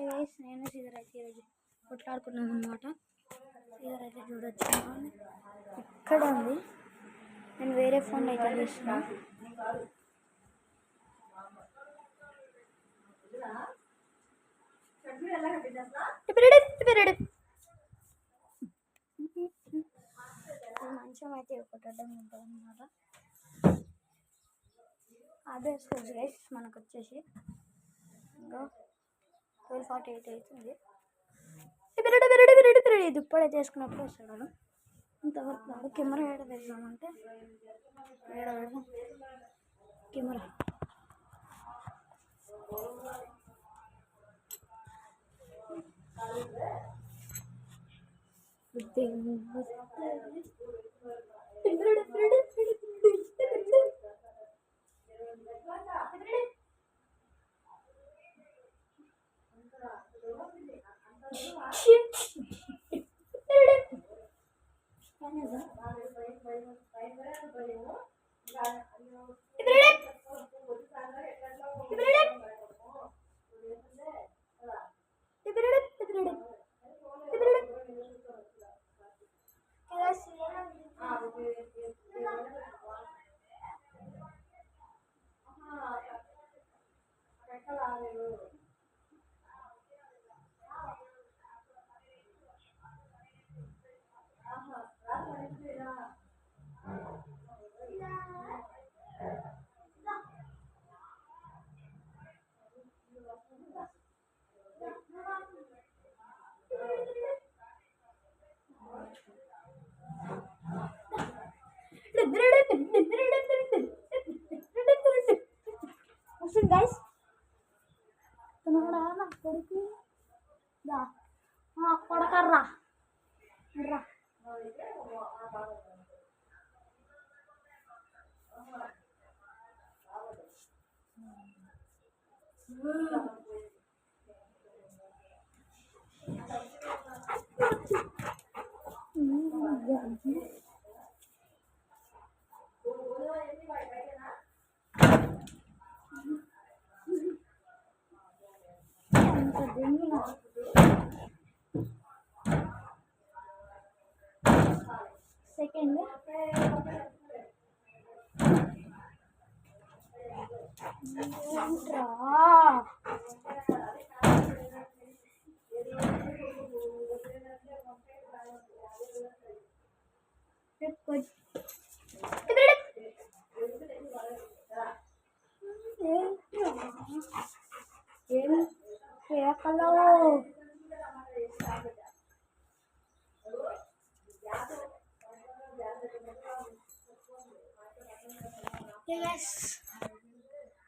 Guys నేను Caesar అయితే ఈరోజు కొట్లాడుకున్నాను అనమాట. సీజర్ అయితే చూడొచ్చు ఇక్కడ ఉంది. నేను వేరే ఫోన్ అయితే తీసిన. మంచం అయితే కొట్టడం ఉంటుంది అనమాట. అదే వేసుకోవచ్చు గైస్. మనకు వచ్చేసి ఇంకా 12:48 అవుతుంది. దుప్పడైతే వేసుకున్నప్పుడు వస్తాడు. ఇంతవరకు రాడు. కెమెరా ఏడ తెద్దామంటే ఏడ పెడదాం camera. guys, kenapa anak korupi? Dah, korakarra, merah. Second kalau yes.